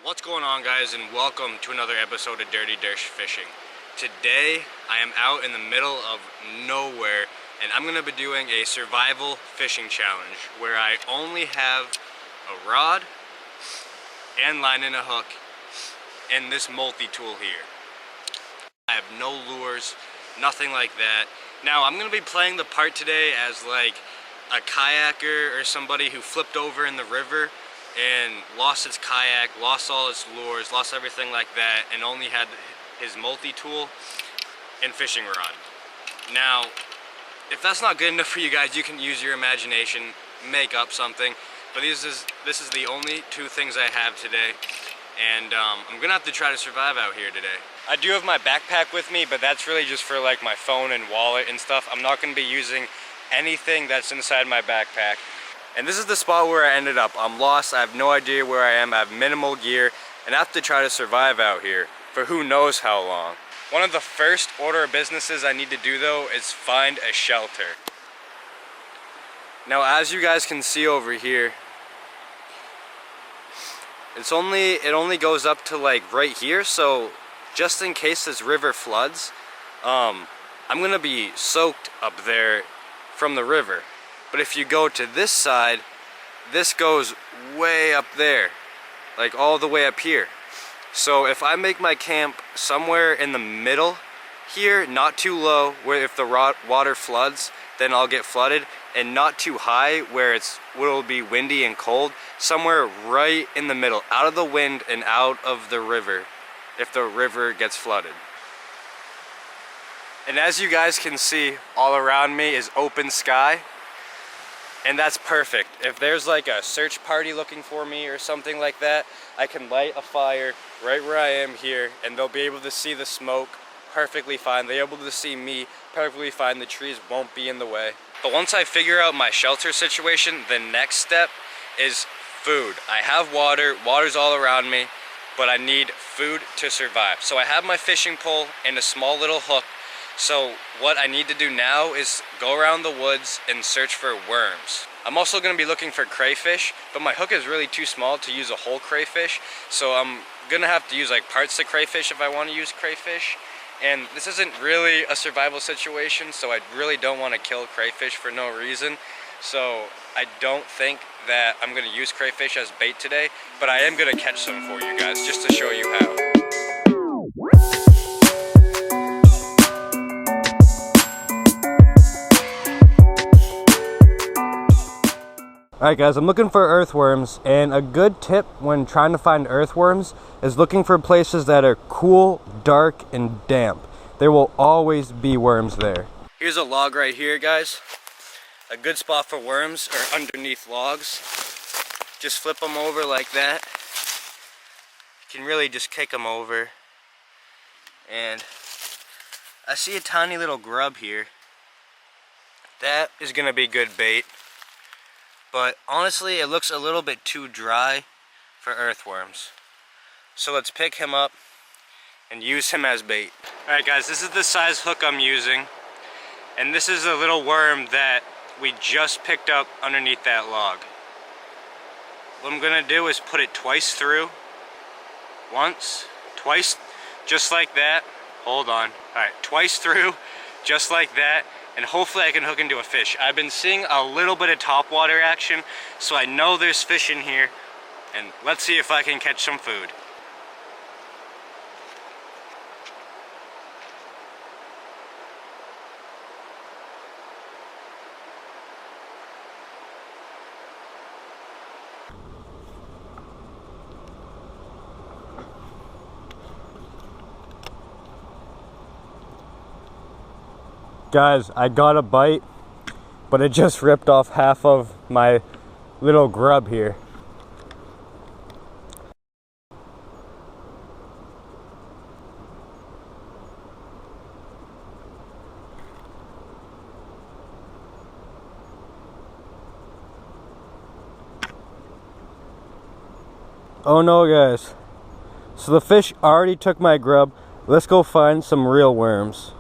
What's going on, guys, and welcome to another episode of Dirty Dersch Fishing. Today I am out in the middle of nowhere and I'm going to be doing a survival fishing challenge where I only have a rod and line and a hook and this multi-tool here. I have no lures, nothing like that. Now I'm going to be playing the part today as like a kayaker or somebody who flipped over in the river and lost its kayak, lost all its lures, lost everything like that, and only had his multi-tool and fishing rod. Now, if that's not good enough for you guys, you can use your imagination, make up something. But this is the only two things I have today, and I'm gonna have to try to survive out here today. I do have my backpack with me, but that's really just for like my phone and wallet and stuff. I'm not gonna be using anything that's inside my backpack. And this is the spot where I ended up. I'm lost, I have no idea where I am, I have minimal gear, and I have to try to survive out here for who knows how long. One of the first order of businesses I need to do though is find a shelter. Now as you guys can see over here, it only goes up to like right here, so just in case this river floods, I'm gonna be soaked up there from the river. But if you go to this side, this goes way up there, like all the way up here. So if I make my camp somewhere in the middle here, not too low, where if the water floods, then I'll get flooded, and not too high where it'll be windy and cold, somewhere right in the middle, out of the wind and out of the river, if the river gets flooded. And as you guys can see, all around me is open sky. And that's perfect. If there's like a search party looking for me or something like that, I can light a fire right where I am here and they'll be able to see the smoke perfectly fine. They're able to see me perfectly fine. The trees won't be in the way. But once I figure out my shelter situation, the next step is food. I have water, water's all around me, but I need food to survive. So I have my fishing pole and a small little hook. So what I need to do now is go around the woods and search for worms. I'm also going to be looking for crayfish, but my hook is really too small to use a whole crayfish. So I'm going to have to use like parts of crayfish if I want to use crayfish. And this isn't really a survival situation, so I really don't want to kill crayfish for no reason. So I don't think that I'm going to use crayfish as bait today, but I am going to catch some for you guys just to show you how. Alright guys, I'm looking for earthworms, and a good tip when trying to find earthworms is looking for places that are cool, dark, and damp. There will always be worms there. Here's a log right here, guys. A good spot for worms are underneath logs. Just flip them over like that. You can really just kick them over. And I see a tiny little grub here. That is going to be good bait. But honestly, it looks a little bit too dry for earthworms. So let's pick him up and use him as bait. Alright guys, this is the size hook I'm using. And this is a little worm that we just picked up underneath that log. What I'm gonna do is put it twice through. Once, twice, just like that. Hold on. Alright, twice through, just like that. And hopefully I can hook into a fish. I've been seeing a little bit of topwater action, so I know there's fish in here. And let's see if I can catch some food. Guys, I got a bite, but it just ripped off half of my little grub here. Oh no, guys. So the fish already took my grub. Let's go find some real worms.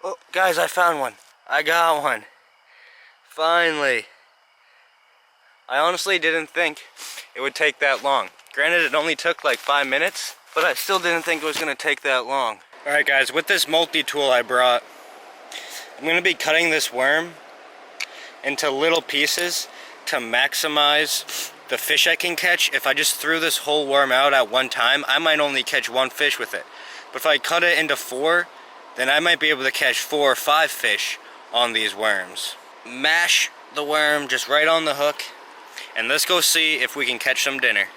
Oh, guys, I found one. I got one. Finally. I honestly didn't think it would take that long. Granted, it only took like 5 minutes, but I still didn't think it was gonna take that long. Alright guys, with this multi-tool I brought, I'm gonna be cutting this worm into little pieces to maximize the fish I can catch. If I just threw this whole worm out at one time, I might only catch 1 fish with it. But if I cut it into 4, then I might be able to catch 4 or 5 fish on these worms. Mash the worm just right on the hook, and let's go see if we can catch some dinner.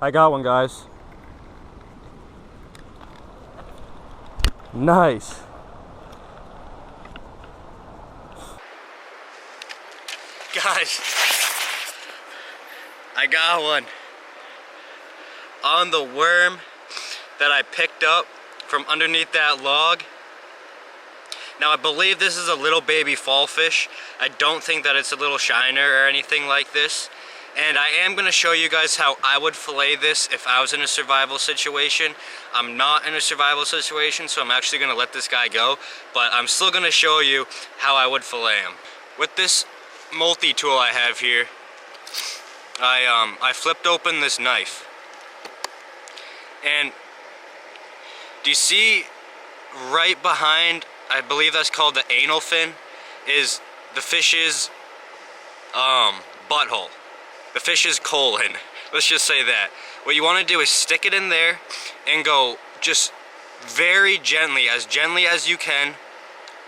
I got one, guys. Nice. Guys, I got one on the worm that I picked up from underneath that log. Now I believe this is a little baby fall fish. I don't think that it's a little shiner or anything like this. And I am going to show you guys how I would fillet this if I was in a survival situation. I'm not in a survival situation, so I'm actually going to let this guy go. But I'm still going to show you how I would fillet him. With this multi-tool I have here, I flipped open this knife. And do you see right behind, I believe that's called the anal fin, is the fish's butthole. The fish's colon. Let's just say that. What you want to do is stick it in there and go just very gently as you can,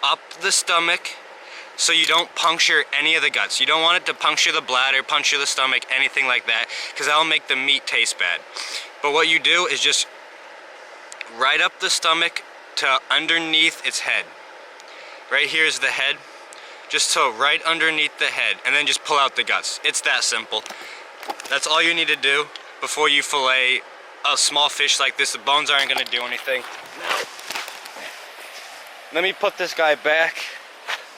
up the stomach so you don't puncture any of the guts. You don't want it to puncture the bladder, puncture the stomach, anything like that, because that'll make the meat taste bad. But what you do is just right up the stomach to underneath its head. Right here is the head. Just so right underneath the head, and then just pull out the guts. It's that simple. That's all you need to do before you fillet a small fish like this. The bones aren't gonna do anything. Now, let me put this guy back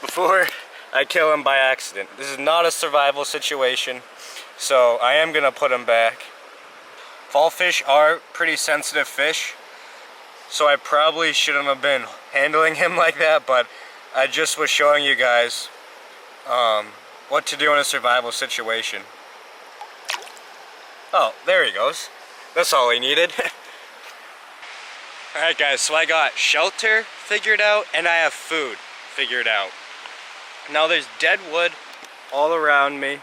before I kill him by accident. This is not a survival situation, so I am gonna put him back. Fall fish are pretty sensitive fish, so I probably shouldn't have been handling him like that, but I just was showing you guys what to do in a survival situation. Oh, there he goes. That's all he needed. Alright guys, so I got shelter figured out and I have food figured out. Now there's dead wood all around me,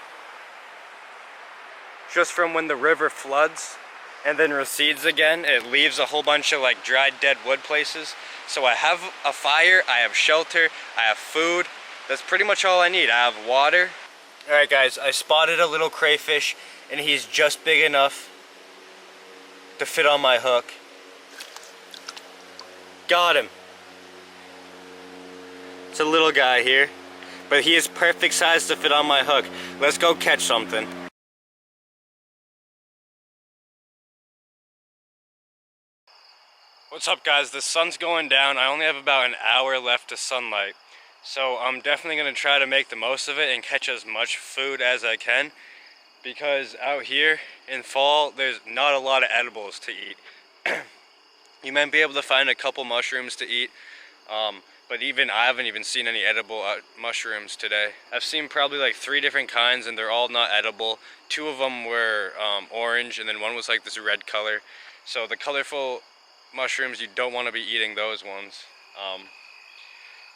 just from when the river floods and then recedes again. It leaves a whole bunch of like dried dead wood places. So I have a fire, I have shelter, I have food. That's pretty much all I need. I have water. Alright guys, I spotted a little crayfish and he's just big enough to fit on my hook. Got him. It's a little guy here, but he is perfect size to fit on my hook. Let's go catch something. What's up guys, the sun's going down. I only have about an hour left of sunlight. So I'm definitely going to try to make the most of it and catch as much food as I can. Because out here in fall, there's not a lot of edibles to eat. You might be able to find a couple mushrooms to eat. But I haven't even seen any edible mushrooms today. I've seen probably like 3 different kinds and they're all not edible. 2 of them were orange and then one was like this red color. So the colorful mushrooms, you don't want to be eating those ones.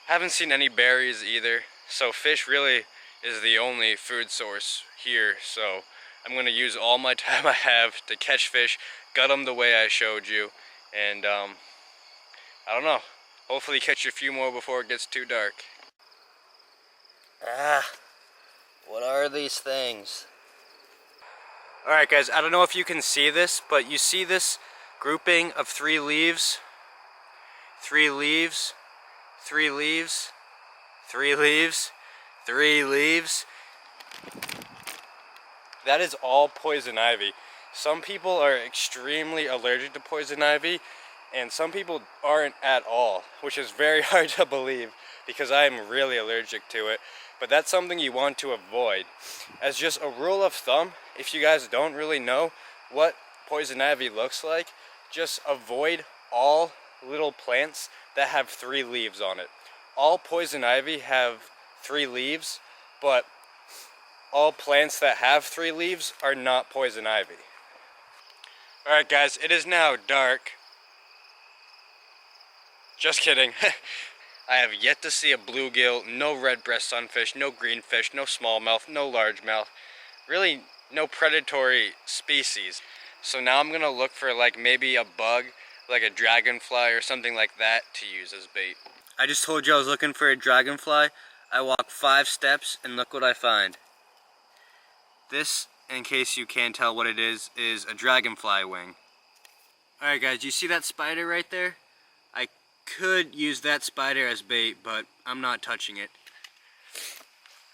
Haven't seen any berries either, so fish really is the only food source here. So I'm going to use all my time I have to catch fish, gut them the way I showed you, and I don't know, hopefully catch a few more before it gets too dark. What are these things? Alright guys, I don't know if you can see this, but you see this grouping of 3 leaves, 3 leaves, 3 leaves, 3 leaves, 3 leaves. That is all poison ivy. Some people are extremely allergic to poison ivy, and some people aren't at all, which is very hard to believe because I am really allergic to it. But that's something you want to avoid. As just a rule of thumb, if you guys don't really know what poison ivy looks like, just avoid all little plants that have 3 leaves on it. All poison ivy have 3 leaves, but all plants that have 3 leaves are not poison ivy. Alright guys, it is now dark. Just kidding. I have yet to see a bluegill, no red-breast sunfish, no greenfish, no smallmouth, no largemouth. Really no predatory species. So now I'm gonna look for like maybe a bug, like a dragonfly or something like that to use as bait. I just told you I was looking for a dragonfly. I walk 5 steps and look what I find. This, in case you can't tell what it is a dragonfly wing. Alright guys, you see that spider right there? I could use that spider as bait, but I'm not touching it.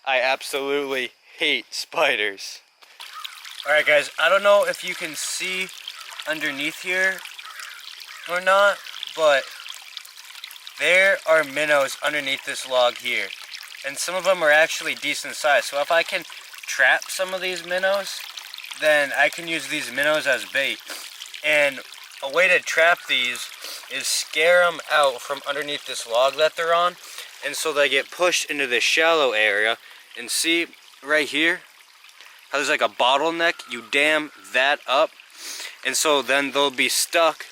I absolutely hate spiders. Alright guys, I don't know if you can see underneath here or not, but there are minnows underneath this log here. And some of them are actually decent size. So if I can trap some of these minnows, then I can use these minnows as bait. And a way to trap these is scare them out from underneath this log that they're on, and so they get pushed into the shallow area. And see right here how there's like a bottleneck? You dam that up, and so then they'll be stuck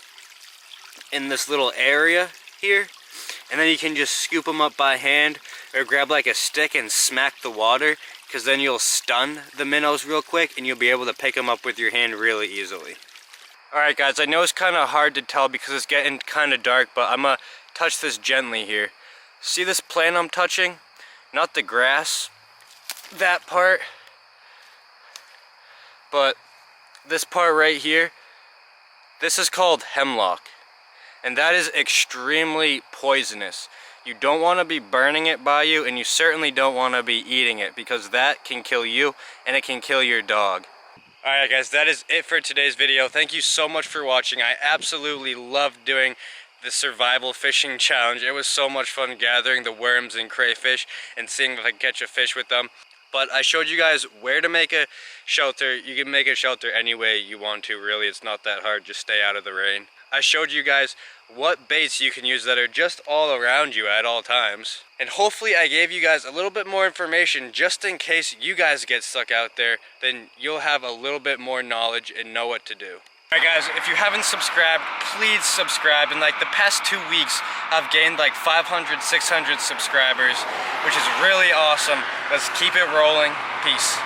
in this little area here, and then you can just scoop them up by hand or grab like a stick and smack the water, because then you'll stun the minnows real quick and you'll be able to pick them up with your hand really easily. Alright guys, I know it's kind of hard to tell because it's getting kind of dark, but I'm going to touch this gently here. See this plant I'm touching? Not the grass, that part, but this part right here. This is called hemlock, and that is extremely poisonous. You don't want to be burning it by you, and you certainly don't want to be eating it, because that can kill you and it can kill your dog. Alright guys, that is it for today's video. Thank you so much for watching. I absolutely loved doing the survival fishing challenge. It was so much fun gathering the worms and crayfish and seeing if I can catch a fish with them. But I showed you guys where to make a shelter. You can make a shelter any way you want to, really. It's not that hard, just stay out of the rain. I showed you guys what baits you can use that are just all around you at all times. And hopefully I gave you guys a little bit more information just in case you guys get stuck out there, then you'll have a little bit more knowledge and know what to do. Alright guys, if you haven't subscribed, please subscribe. In like the past 2 weeks, I've gained like 500, 600 subscribers, which is really awesome. Let's keep it rolling. Peace.